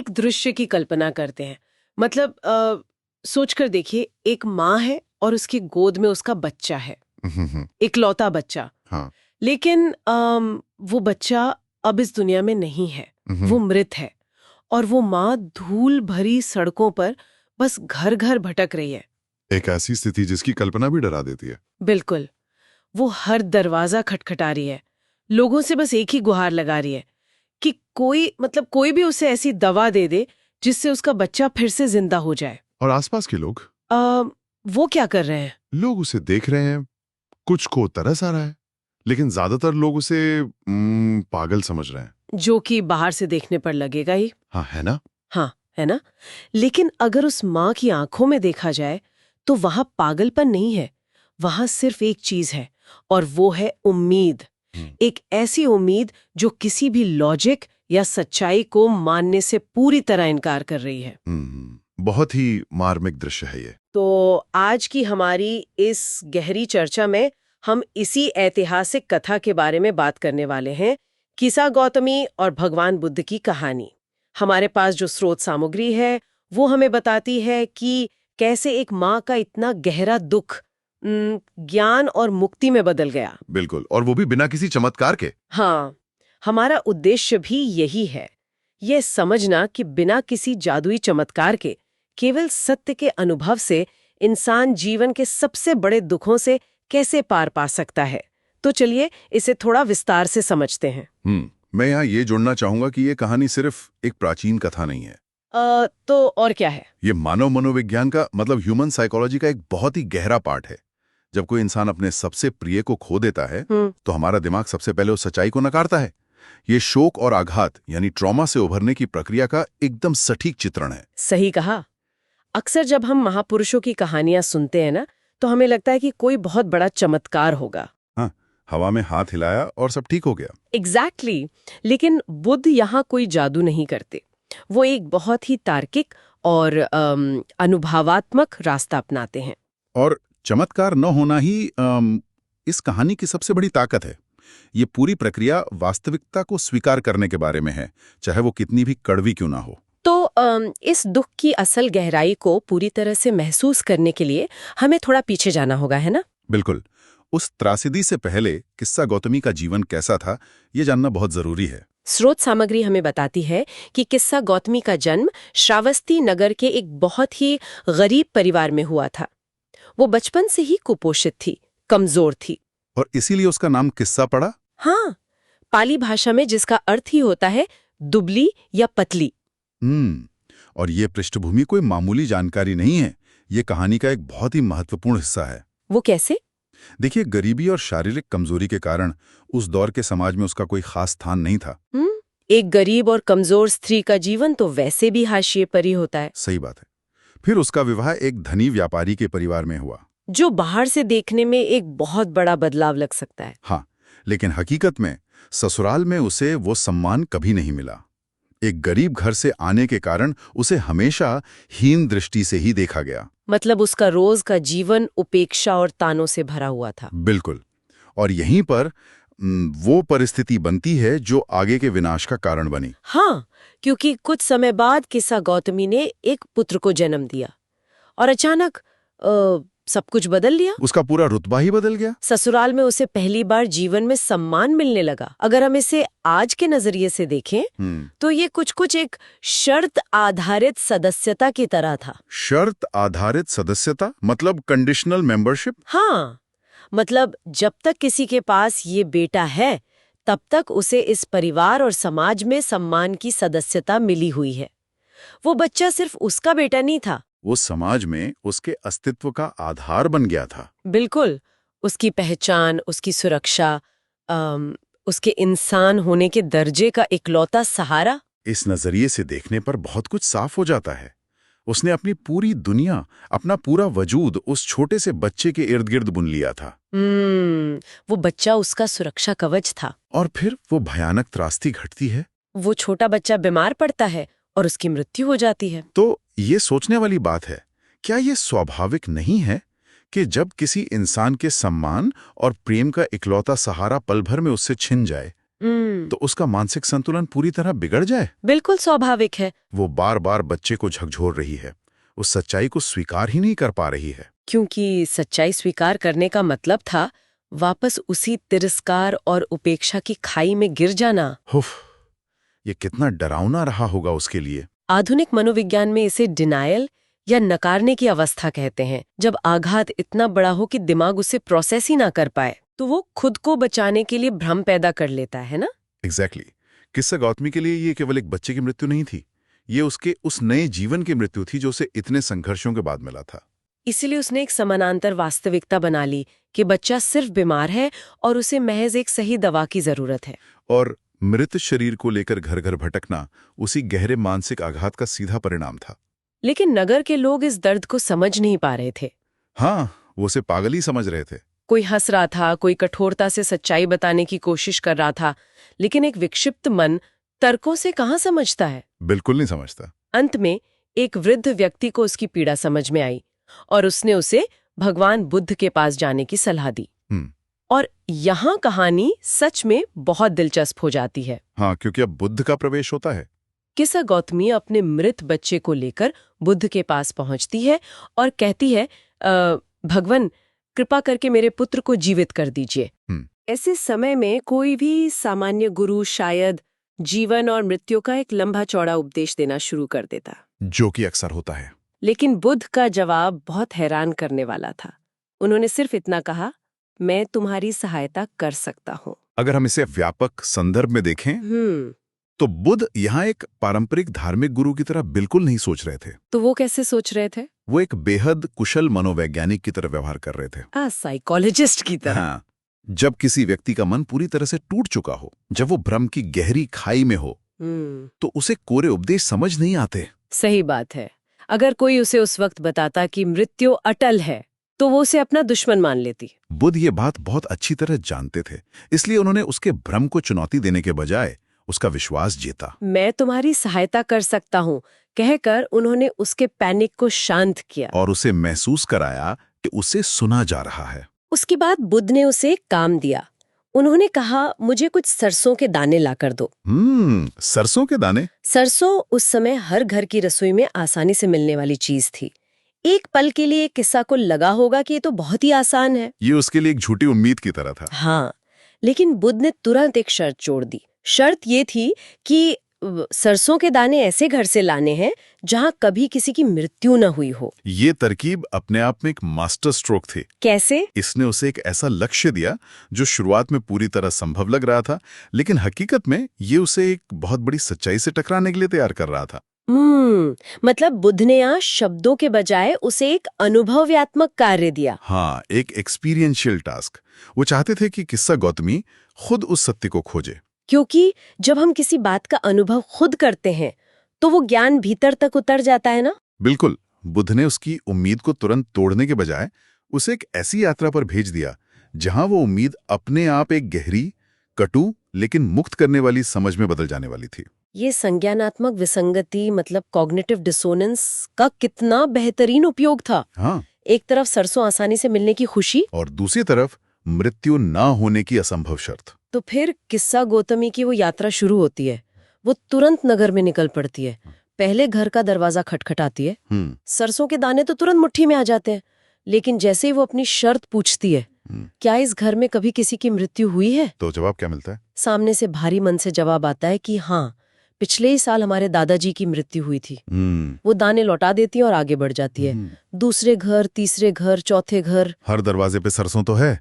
एक दृश्य की कल्पना करते हैं। मतलब सोचकर देखिए, एक माँ है और उसकी गोद में उसका बच्चा है, हम्म। इकलौता बच्चा। हाँ। लेकिन वो बच्चा अब इस दुनिया में नहीं है, हम्म। वो मृत है। और वो माँ धूल भरी सड़कों पर बस घर घर भटक रही है। एक ऐसी स्थिति जिसकी कल्पना भी डरा देती है। बिल्कुल। वो हर दरवाजा खटखटा रही है, लोगों से बस एक ही गुहार लगा रही है कि कोई भी उसे ऐसी दवा दे दे जिससे उसका बच्चा फिर से जिंदा हो जाए। और आसपास के लोग आ, वो क्या कर रहे हैं? लोग उसे देख रहे हैं, कुछ को तरस आ रहा है, लेकिन ज्यादातर लोग उसे पागल समझ रहे हैं। जो कि बाहर से देखने पर लगेगा ही। हाँ, है ना? हाँ, है ना? लेकिन अगर उस माँ की आंखों में देखा जाए तो वहां पागलपन नहीं है, वहां सिर्फ एक चीज है, और वो है उम्मीद। एक ऐसी उम्मीद जो किसी भी लॉजिक या सच्चाई को मानने से पूरी तरह इनकार कर रही है। बहुत ही मार्मिक दृश्य है ये। तो आज की हमारी इस गहरी चर्चा में हम इसी ऐतिहासिक कथा के बारे में बात करने वाले हैं, किस्सा गौतमी और भगवान बुद्ध की कहानी। हमारे पास जो स्रोत सामग्री है वो हमें बताती है कि कैसे एक माँ का इतना गहरा दुख ज्ञान और मुक्ति में बदल गया। बिल्कुल, और वो भी बिना किसी चमत्कार के। हाँ, हमारा उद्देश्य भी यही है, ये समझना कि बिना किसी जादुई चमत्कार के, केवल सत्य के अनुभव से इंसान जीवन के सबसे बड़े दुखों से कैसे पार पा सकता है। तो चलिए इसे थोड़ा विस्तार से समझते हैं। मैं यहाँ ये जोड़ना चाहूंगा कि ये कहानी सिर्फ एक प्राचीन कथा नहीं है। तो और क्या है? ये मानव मनोविज्ञान का, मतलब ह्यूमन साइकोलॉजी का एक बहुत ही गहरा पार्ट है। जब कोई इंसान अपने सबसे प्रिय को खो देता है तो हमारा दिमाग सबसे पहले उस सच्चाई को नकारता है। ये शोक और आघात यानी ट्रॉमा से उभरने की प्रक्रिया का एकदम सटीक चित्रण है। सही कहा। अक्सर जब हम महापुरुषों की कहानियां सुनते हैं ना, तो हमें लगता है कि कोई बहुत बड़ा चमत्कार होगा। हाँ, हवा में हाथ हिलाया और सब ठीक हो गया। एग्जैक्टली। लेकिन बुद्ध यहाँ कोई जादू नहीं करते। वो एक बहुत ही तार्किक और अनुभवात्मक रास्ता अपनाते हैं। और चमत्कार न होना ही इस कहानी की सबसे बड़ी ताकत है। ये पूरी प्रक्रिया वास्तविकता को स्वीकार करने के बारे में है, चाहे वो कितनी भी कड़वी क्यों ना हो। तो इस दुख की असल गहराई को पूरी तरह से महसूस करने के लिए हमें थोड़ा पीछे जाना होगा, है ना? बिल्कुल। उस त्रासदी से पहले किस्सा गौतमी का जीवन कैसा था, ये जानना बहुत जरूरी है। स्रोत सामग्री हमें बताती है कि किस्सा गौतमी का जन्म श्रावस्ती नगर के एक बहुत ही गरीब परिवार में हुआ था। वो बचपन से ही कुपोषित थी, कमजोर थी। और इसीलिए उसका नाम किस्सा पड़ा। हाँ, पाली भाषा में जिसका अर्थ ही होता है दुबली या पतली। और ये पृष्ठभूमि कोई मामूली जानकारी नहीं है, ये कहानी का एक बहुत ही महत्वपूर्ण हिस्सा है। वो कैसे? देखिए, गरीबी और शारीरिक कमजोरी के कारण उस दौर के समाज में उसका कोई खास स्थान नहीं था। एक गरीब और कमजोर स्त्री का जीवन तो वैसे भी हाशिए पर ही होता है। सही बात है। फिर उसका विवाह एक धनी व्यापारी के परिवार में हुआ, जो बाहर से देखने में एक बहुत बड़ा बदलाव लग सकता है। हाँ, लेकिन हकीकत में ससुराल में उसे वो सम्मान कभी नहीं मिला। एक गरीब घर से आने के कारण उसे हमेशा हीन दृष्टि से ही देखा गया। मतलब उसका रोज का जीवन उपेक्षा और तानों से भरा हुआ था। बिल्कुल। और यहीं पर वो परिस्थिति बनती है जो आगे के विनाश का कारण बनी। हाँ, क्योंकि कुछ समय बाद किस्सा गौतमी ने एक पुत्र को जन्म दिया और अचानक सब कुछ बदल लिया। उसका पूरा रुतबा ही बदल गया। ससुराल में उसे पहली बार जीवन में सम्मान मिलने लगा। अगर हम इसे आज के नजरिए से देखें तो ये कुछ एक शर्त आधारित सदस्यता की तरह था। शर्त आधारित सदस्यता मतलब कंडीशनल मेंबरशिप? हाँ, मतलब जब तक किसी के पास ये बेटा है तब तक उसे इस परिवार और समाज में सम्मान की सदस्यता मिली हुई है। वो बच्चा सिर्फ उसका बेटा नहीं था, वो समाज में उसके अस्तित्व का आधार बन गया था। बिल्कुल। उसकी पहचान, उसकी सुरक्षा, उसके इंसान होने के दर्जे का इकलौता सहारा। इस नजरिए से देखने पर बहुत कुछ साफ हो जाता है। उसने अपनी पूरी दुनिया, अपना पूरा वजूद उस छोटे से बच्चे के इर्द गिर्द बुन लिया था। वो बच्चा उसका सुरक्षा कवच था। और फिर वो भयानक त्रासदी घटती है। वो छोटा बच्चा बीमार पड़ता है और उसकी मृत्यु हो जाती है। तो ये सोचने वाली बात है, क्या ये स्वाभाविक नहीं है कि जब किसी इंसान के सम्मान और प्रेम का इकलौता सहारा पल भर में उससे छिन जाए, तो उसका मानसिक संतुलन पूरी तरह बिगड़ जाए। बिल्कुल स्वाभाविक है, वो बार बार बच्चे को झकझोर रही है, उस सच्चाई को स्वीकार ही नहीं कर पा रही है। क्योंकि सच्चाई स्वीकार करने का मतलब था वापस उसी तिरस्कार और उपेक्षा की खाई में गिर जाना। हुफ, ये कितना डरावना रहा होगा उसके लिए। आधुनिक मनोविज्ञान में इसे डिनायल या नकारने की अवस्था कहते हैं, जब आघात इतना बड़ा हो कि दिमाग उसे प्रोसेस ही ना कर पाए तो वो खुद को बचाने के लिए भ्रम पैदा कर लेता है ना। एग्जैक्टली। किस्सा गौतमी के लिए ये केवल एक बच्चे की मृत्यु नहीं थी, ये उसके उस नए जीवन की मृत्यु थी जो उसे इतने संघर्षों के बाद मिला था। इसीलिए उसने एक समानांतर वास्तविकता बना ली कि बच्चा सिर्फ बीमार है और उसे महज एक सही दवा की जरूरत है। और मृत शरीर को लेकर घर घर भटकना उसी गहरे मानसिक आघात का सीधा परिणाम था। लेकिन नगर के लोग इस दर्द को समझ नहीं पा रहे थे। हाँ, वो उसे पागल ही समझ रहे थे। कोई हंस रहा था, कोई कठोरता से सच्चाई बताने की कोशिश कर रहा था, लेकिन एक विक्षिप्त मन तर्कों से कहाँ समझता है। बिल्कुल नहीं समझता। अंत में एक वृद्ध व्यक्ति को उसकी पीड़ा समझ में आई और उसने उसे भगवान बुद्ध के पास जाने की सलाह दी। और यहाँ कहानी सच में बहुत दिलचस्प हो जाती है। हाँ, क्योंकि अब बुद्ध का प्रवेश होता है। किस्सा गौतमी अपने मृत बच्चे को लेकर बुद्ध के पास पहुंचती है और कहती है, भगवान कृपा करके मेरे पुत्र को जीवित कर दीजिए। ऐसे समय में कोई भी सामान्य गुरु शायद जीवन और मृत्यु का एक लंबा चौड़ा उपदेश देना शुरू कर देता, जो कि अक्सर होता है। लेकिन बुद्ध का जवाब बहुत हैरान करने वाला था। उन्होंने सिर्फ इतना कहा, मैं तुम्हारी सहायता कर सकता हूँ। अगर हम इसे व्यापक संदर्भ में देखें तो बुद्ध यहाँ एक पारंपरिक धार्मिक गुरु की तरह बिल्कुल नहीं सोच रहे थे। तो वो कैसे सोच रहे थे? वो एक बेहद कुशल मनोवैज्ञानिक की तरह व्यवहार कर रहे थे। साइकोलॉजिस्ट की तरह। हाँ, जब किसी व्यक्ति का मन पूरी तरह से टूट चुका हो, जब वो भ्रम की गहरी खाई में हो, तो उसे कोरे उपदेश समझ नहीं आते। सही बात है। अगर कोई उसे उस वक्त बताता कि मृत्यु अटल है, तो वो उसे अपना दुश्मन मान लेती। बुद्ध ये बात बहुत अच्छी तरह जानते थे, इसलिए उन्होंने उसके भ्रम को चुनौती देने के बजाय उसका विश्वास जीता। मैं तुम्हारी सहायता कर सकता हूँ कहकर उन्होंने उसके पैनिक को शांत किया और उसे महसूस कराया कि उसे सुना जा रहा है। उसके बाद बुद्ध ने उसे एक काम दिया। उन्होंने कहा, मुझे कुछ सरसों के दाने ला कर दो। सरसों के दाने? सरसों उस समय हर घर की रसोई में आसानी से मिलने वाली चीज थी। एक पल के लिए किस्सा को लगा होगा कि ये तो बहुत ही आसान है। ये उसके लिए एक झूठी उम्मीद की तरह था। हाँ, लेकिन बुद्ध ने तुरंत एक शर्त जोड़ दी। शर्त ये थी कि सरसों के दाने ऐसे घर से लाने हैं जहां कभी किसी की मृत्यु न हुई हो। ये तरकीब अपने आप में एक मास्टर स्ट्रोक थी। कैसे? इसने उसे एक ऐसा लक्ष्य दिया जो शुरुआत में पूरी तरह संभव लग रहा था, लेकिन हकीकत में ये उसे एक बहुत बड़ी सच्चाई से टकराने के लिए तैयार कर रहा था। मतलब बुद्ध ने यहाँ शब्दों के बजाय उसे एक अनुभव्यात्मक कार्य दिया। हाँ, एक एक्सपीरियंशियल टास्क। वो चाहते थे कि किस्सा गौतमी खुद उस सत्य को खोजे। क्योंकि जब हम किसी बात का अनुभव खुद करते हैं तो वो ज्ञान भीतर तक उतर जाता है ना। बिल्कुल। बुद्ध ने उसकी उम्मीद को तुरंत तोड़ने के बजाय उसे एक ऐसी यात्रा पर भेज दिया जहां वो उम्मीद अपने आप एक गहरी, कटु लेकिन मुक्त करने वाली समझ में बदल जाने वाली थी। ये संज्ञानात्मक विसंगति मतलब कॉग्निटिव डिसोनेंस का कितना बेहतरीन उपयोग था। हाँ। एक तरफ सरसों आसानी से मिलने की खुशी और दूसरी तरफ मृत्यु ना होने की असंभव शर्त। तो फिर किस्सा गौतमी की वो यात्रा शुरू होती है। वो तुरंत नगर में निकल पड़ती है। पहले घर का दरवाजा खटखटाती है। सरसों के दाने तो तुरंत मुट्ठी में आ जाते हैं, लेकिन जैसे ही वो अपनी शर्त पूछती है, क्या इस घर में कभी किसी की मृत्यु हुई है, तो जवाब क्या मिलता है? सामने से भारी मन से जवाब आता है कि हाँ, पिछले ही साल हमारे दादाजी की मृत्यु हुई थी। वो दाने लौटा देती है और आगे बढ़ जाती है। दूसरे घर, तीसरे घर, चौथे घर। हर दरवाजे पे सरसों तो है,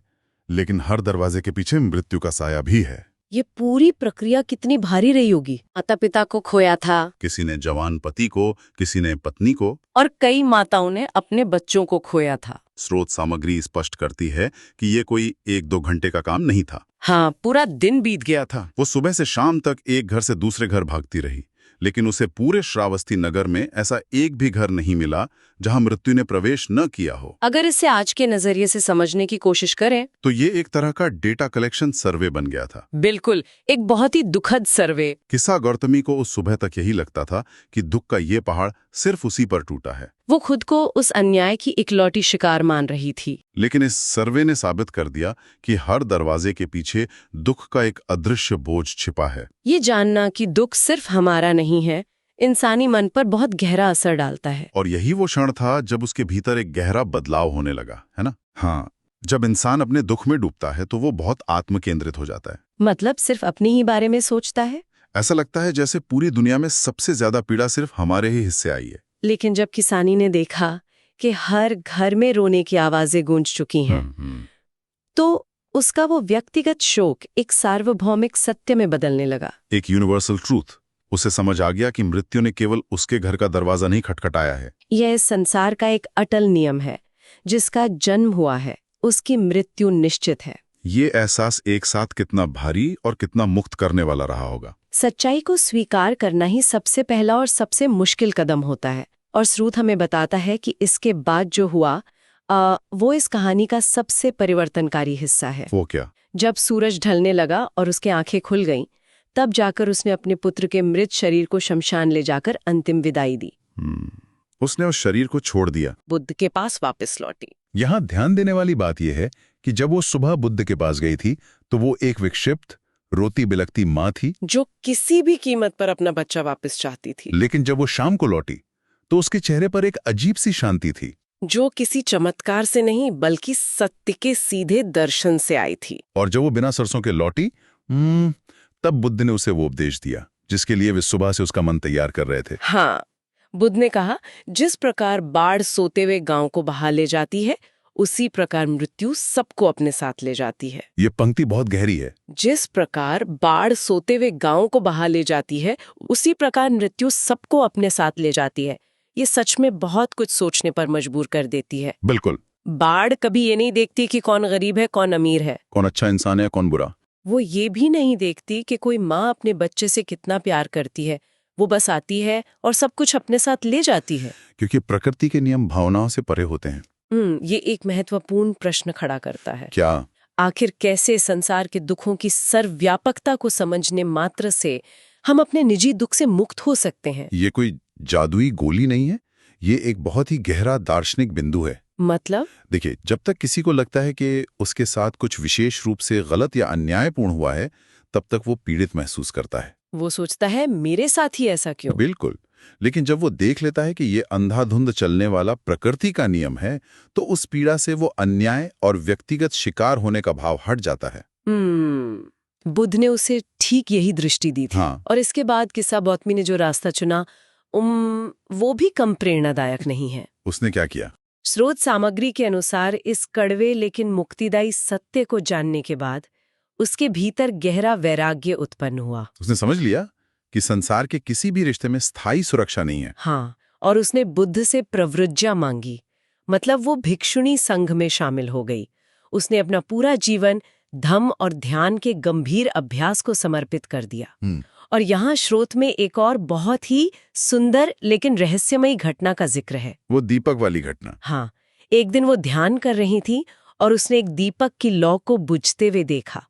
लेकिन हर दरवाजे के पीछे मृत्यु का साया भी है। ये पूरी प्रक्रिया कितनी भारी रही होगी। माता पिता को खोया था, किसी ने जवान पति को, किसी ने पत्नी को, और कई माताओं ने अपने बच्चों को खोया था। स्रोत सामग्री स्पष्ट करती है कि ये कोई 1-2 घंटे का काम नहीं था। हाँ, पूरा दिन बीत गया था। वो सुबह से शाम तक एक घर से दूसरे घर भागती रही, लेकिन उसे पूरे श्रावस्ती नगर में ऐसा एक भी घर नहीं मिला जहां मृत्यु ने प्रवेश न किया हो। अगर इसे आज के नजरिए से समझने की कोशिश करें तो ये एक तरह का डेटा कलेक्शन सर्वे बन गया था। बिल्कुल, एक बहुत ही दुखद सर्वे। किस्सा गौतमी को उस सुबह तक यही लगता था कि दुख का ये पहाड़ सिर्फ उसी पर टूटा है। वो खुद को उस अन्याय की इकलौती शिकार मान रही थी। लेकिन इस सर्वे ने साबित कर दिया कि हर दरवाजे के पीछे दुख का एक अदृश्य बोझ छिपा है। ये जानना कि दुख सिर्फ हमारा नहीं है, इंसानी मन पर बहुत गहरा असर डालता है। और यही वो क्षण था जब उसके भीतर एक गहरा बदलाव होने लगा, है ना? हाँ, जब इंसान अपने दुख में डूबता है तो वो बहुत आत्मकेंद्रित हो जाता है। मतलब सिर्फ अपने ही बारे में सोचता है। ऐसा लगता है जैसे पूरी दुनिया में सबसे ज्यादा पीड़ा सिर्फ हमारे ही हिस्से आई है। लेकिन जब किसानी ने देखा कि हर घर में रोने की आवाजें गूंज चुकी हैं, तो उसका वो व्यक्तिगत शोक एक सार्वभौमिक सत्य में बदलने लगा। एक यूनिवर्सल ट्रूथ। उसे समझ आ गया कि मृत्यु ने केवल उसके घर का दरवाजा नहीं खटखटाया है। यह इस संसार का एक अटल नियम है, जिसका जन्म हुआ है, उसकी मृत्यु निश्चित है। ये एहसास एक साथ कितना भारी और कितना मुक्त करने वाला रहा होगा। सच्चाई को स्वीकार करना ही सबसे पहला और सबसे मुश्किल कदम होता है। और स्रोत हमें बताता है कि इसके बाद जो हुआ वो इस कहानी का सबसे परिवर्तनकारी हिस्सा है। वो क्या? जब सूरज ढलने लगा और उसकी आंखें खुल गईं, तब जाकर उसने अपने पुत्र के मृत शरीर को शमशान ले जाकर अंतिम विदाई दी। उसने उस शरीर को छोड़ दिया, बुद्ध के पास वापस लौटी। यहाँ ध्यान देने वाली बात यह है कि जब वो सुबह बुद्ध के पास गई थी तो वो एक विक्षिप्त, रोती बिलखती माँ थी जो किसी भी कीमत पर अपना बच्चा वापस चाहती थी। लेकिन जब वो शाम को लौटी तो उसके चेहरे पर एक अजीब सी शांति थी, जो किसी चमत्कार से नहीं बल्कि सत्य के सीधे दर्शन से आई थी। और जब वो बिना सरसों के लौटी तब बुद्ध ने उसे वो उपदेश दिया जिसके लिए वे सुबह से उसका मन तैयार कर रहे थे। हाँ, बुद्ध ने कहा, जिस प्रकार बाढ़ सोते हुए गांव को बहा ले जाती है, उसी प्रकार मृत्यु सबको अपने साथ ले जाती है। ये पंक्ति बहुत गहरी है। जिस प्रकार बाढ़ सोते हुए गांव को बहा ले जाती है, उसी प्रकार मृत्यु सबको अपने साथ ले जाती है। ये सच में बहुत कुछ सोचने पर मजबूर कर देती है। बिल्कुल। बाढ़ कभी ये नहीं देखती कि कौन गरीब है, कौन अमीर है, कौन अच्छा इंसान है, कौन बुरा। वो ये भी नहीं देखती कि कोई माँ अपने बच्चे से कितना प्यार करती है। वो बस आती है और सब कुछ अपने साथ ले जाती है। क्योंकि प्रकृति के नियम भावनाओं से परे होते हैं। ये एक महत्वपूर्ण प्रश्न खड़ा करता है। क्या? आखिर कैसे संसार के दुखों की सर्वव्यापकता को समझने मात्र से हम अपने निजी दुख से मुक्त हो सकते हैं? ये कोई जादुई गोली नहीं है, ये एक बहुत ही गहरा दार्शनिक बिंदु है। मतलब? देखिए, जब तक किसी को लगता है कि उसके साथ कुछ विशेष रूप से गलत या अन्यायपूर्ण हुआ है, तब तक वो पीड़ित महसूस करता है। वो सोचता है मेरे साथ ही ऐसा क्यों? बिल्कुल। लेकिन जब वो देख लेता है कि ये अंधाधुंध चलने वाला प्रकृति का नियम है, तो उस पीड़ा से वो अन्याय और व्यक्तिगत शिकार होने का भाव हट जाता है। बुद्ध ने उसे ठीक यही दृष्टि दी थी। हाँ। और इसके बाद किस्सा बौत्मी ने जो रास्ता चुना, वो भी कम प्रेरणादायक नहीं है। उसने क्या किया? स्रोत सामग्री के अनुसार इस कड़वे लेकिन मुक्तिदायी सत्य को जानने के बाद उसके भीतर गहरा वैराग्य उत्पन्न हुआ। उसने समझ लिया कि संसार के किसी भी रिश्ते में स्थायी सुरक्षा नहीं है। हाँ, और उसने बुद्ध से प्रवृज्जा मांगी, मतलब वो भिक्षुणी संघ में शामिल हो गई। उसने अपना पूरा जीवन धम्म और ध्यान के गंभीर अभ्यास को समर्पित कर दिया। और यहाँ स्रोत में एक और बहुत ही सुंदर लेकिन रहस्यमयी घटना का जिक्र है। वो दीपक वाली घटना। हाँ, एक दिन वो ध्यान कर रही थी और उसने एक दीपक की लौ को बुझते हुए देखा।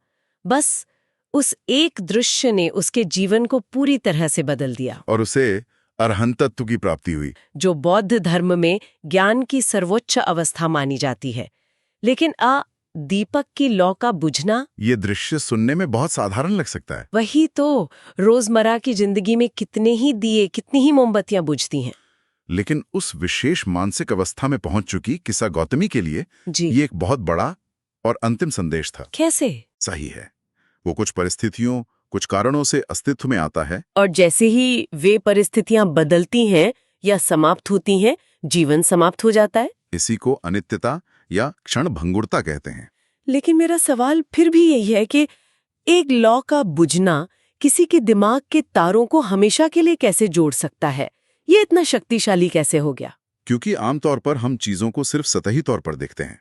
बस उस एक दृश्य ने उसके जीवन को पूरी तरह से बदल दिया और उसे अरहंत तत्व की प्राप्ति हुई, जो बौद्ध धर्म में ज्ञान की सर्वोच्च अवस्था मानी जाती है। लेकिन दीपक की लौ का बुझना, ये दृश्य सुनने में बहुत साधारण लग सकता है। वही तो, रोजमर्रा की जिंदगी में कितने ही दिए, कितनी ही मोमबत्तियां बुझती हैं। लेकिन उस विशेष मानसिक अवस्था में पहुंच चुकी किस्सा गौतमी के लिए जी, ये एक बहुत बड़ा और अंतिम संदेश था। कैसे? सही है, वो कुछ परिस्थितियों, कुछ कारणों से अस्तित्व में आता है, और जैसे ही वे परिस्थितियां बदलती हैं या समाप्त होती हैं, जीवन समाप्त हो जाता है। इसी को अनित्यता या क्षण भंगुरता कहते हैं। लेकिन मेरा सवाल फिर भी यही है कि एक लौ का बुझना किसी के दिमाग के तारों को हमेशा के लिए कैसे जोड़ सकता है? ये इतना शक्तिशाली कैसे हो गया? क्योंकि आमतौर पर हम चीजों को सिर्फ सतही तौर पर देखते हैं।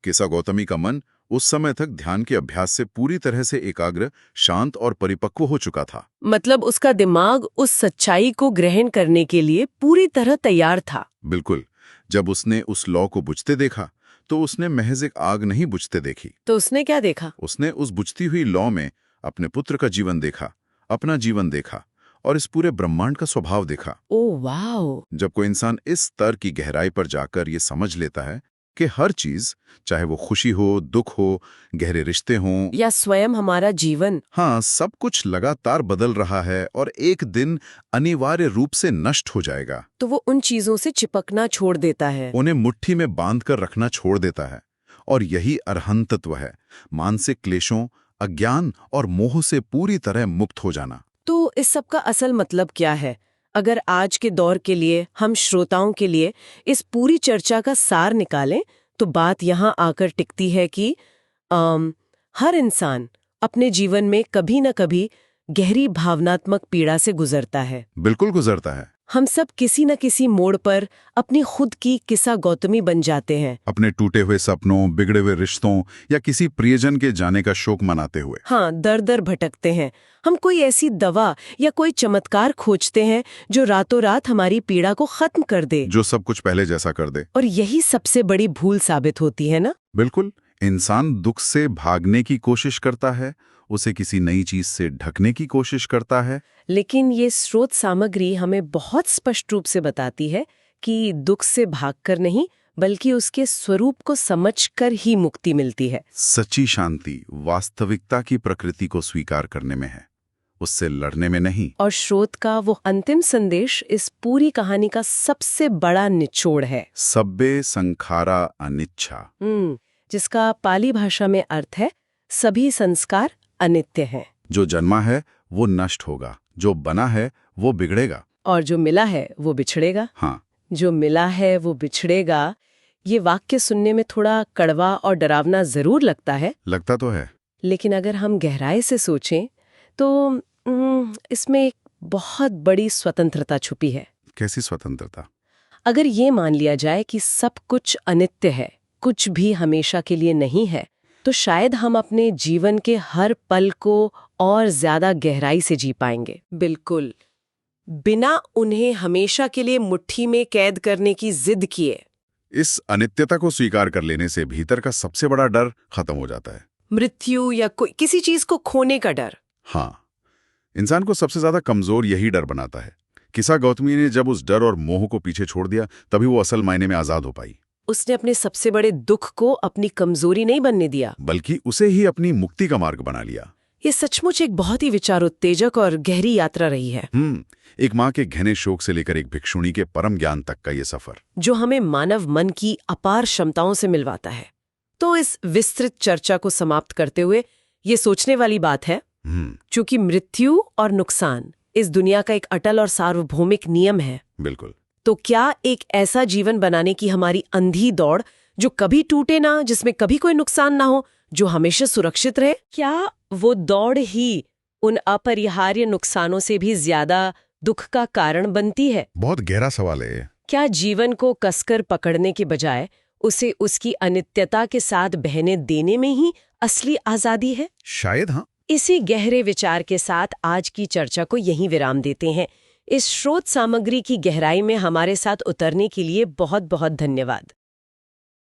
किस्सा गौतमी का मन उस समय तक ध्यान के अभ्यास से पूरी तरह से एकाग्र, शांत और परिपक्व हो चुका था। मतलब उसका दिमाग उस सच्चाई को ग्रहण करने के लिए पूरी तरह तैयार था। बिल्कुल। जब उसने उस लौ को बुझते देखा तो उसने महज एक आग नहीं बुझते देखी। तो उसने क्या देखा? उसने उस बुझती हुई लौ में अपने पुत्र का जीवन देखा, अपना जीवन देखा और इस पूरे ब्रह्मांड का स्वभाव देखा। Oh wow! जब कोई इंसान इस स्तर की गहराई पर जाकर ये समझ लेता है कि हर चीज, चाहे वो खुशी हो, दुख हो, गहरे रिश्ते हों, या स्वयं हमारा जीवन, हाँ, सब कुछ लगातार बदल रहा है और एक दिन अनिवार्य रूप से नष्ट हो जाएगा, तो वो उन चीजों से चिपकना छोड़ देता है। उन्हें मुट्ठी में बांध कर रखना छोड़ देता है। और यही अरहंतत्व है, मानसिक क्लेशों, अज्ञान और मोह से पूरी तरह मुक्त हो जाना। तो इस सब का असल मतलब क्या है? अगर आज के दौर के लिए, हम श्रोताओं के लिए इस पूरी चर्चा का सार निकालें, तो बात यहाँ आकर टिकती है कि हर इंसान अपने जीवन में कभी न कभी गहरी भावनात्मक पीड़ा से गुजरता है। बिल्कुल गुजरता है। हम सब किसी न किसी मोड़ पर अपनी खुद की किस्सा गौतमी बन जाते हैं। अपने टूटे हुए सपनों, बिगड़े हुए रिश्तों या किसी प्रियजन के जाने का शोक मनाते हुए। हाँ, दर दर भटकते हैं। हम कोई ऐसी दवा या कोई चमत्कार खोजते हैं जो रातों रात हमारी पीड़ा को खत्म कर दे, जो सब कुछ पहले जैसा कर दे। और यही सबसे बड़ी भूल साबित होती है ना? बिल्कुल। इंसान दुख से भागने की कोशिश करता है, उसे किसी नई चीज से ढकने की कोशिश करता है। लेकिन ये स्रोत सामग्री हमें बहुत स्पष्ट रूप से बताती है कि दुख से भागकर नहीं, बल्कि उसके स्वरूप को समझकर ही मुक्ति मिलती है। सच्ची शांति वास्तविकता की प्रकृति को स्वीकार करने में है, उससे लड़ने में नहीं। और स्रोत का वो अंतिम संदेश इस पूरी कहानी का सबसे बड़ा निचोड़ है। सब्बे संखारा अनिच्छा, जिसका पाली भाषा में अर्थ है सभी संस्कार अनित्य हैं। जो जन्मा है वो नष्ट होगा, जो बना है वो बिगड़ेगा, और जो मिला है वो बिछड़ेगा। हाँ, जो मिला है वो बिछड़ेगा। ये वाक्य सुनने में थोड़ा कड़वा और डरावना जरूर लगता है। लगता तो है। लेकिन अगर हम गहराई से सोचें तो इसमें एक बहुत बड़ी स्वतंत्रता छुपी है। कैसी स्वतंत्रता? अगर ये मान लिया जाए कि सब कुछ अनित्य है, कुछ भी हमेशा के लिए नहीं है, तो शायद हम अपने जीवन के हर पल को और ज्यादा गहराई से जी पाएंगे। बिल्कुल, बिना उन्हें हमेशा के लिए मुट्ठी में कैद करने की जिद किए। इस अनित्यता को स्वीकार कर लेने से भीतर का सबसे बड़ा डर खत्म हो जाता है। मृत्यु या कोई किसी चीज को खोने का डर। हाँ, इंसान को सबसे ज्यादा कमजोर यही डर बनाता है। किसा गौतमी ने जब उस डर और मोह को पीछे छोड़ दिया, तभी वो असल मायने में आजाद हो पाई। उसने अपने सबसे बड़े दुख को अपनी कमजोरी नहीं बनने दिया, बल्कि उसे ही अपनी मुक्ति का मार्ग बना लिया। ये सचमुच एक बहुत ही विचारोत्तेजक और गहरी यात्रा रही है। एक माँ के घने शोक से लेकर एक भिक्षुणी के परम ज्ञान तक का ये सफर, जो हमें मानव मन की अपार क्षमताओं से मिलवाता है। तो इस विस्तृत चर्चा को समाप्त करते हुए ये सोचने वाली बात है, चूंकि मृत्यु और नुकसान इस दुनिया का एक अटल और सार्वभौमिक नियम है, बिल्कुल, तो क्या एक ऐसा जीवन बनाने की हमारी अंधी दौड़ जो कभी टूटे ना, जिसमें कभी कोई नुकसान ना हो, जो हमेशा सुरक्षित रहे, क्या वो दौड़ ही उन अपरिहार्य नुकसानों से भी ज्यादा दुख का कारण बनती है? बहुत गहरा सवाल है। क्या जीवन को कसकर पकड़ने के बजाय उसे उसकी अनित्यता के साथ बहने देने में ही असली आजादी है? शायद हाँ। इसी गहरे विचार के साथ आज की चर्चा को यहीं विराम देते हैं। इस स्रोत सामग्री की गहराई में हमारे साथ उतरने के लिए बहुत बहुत धन्यवाद।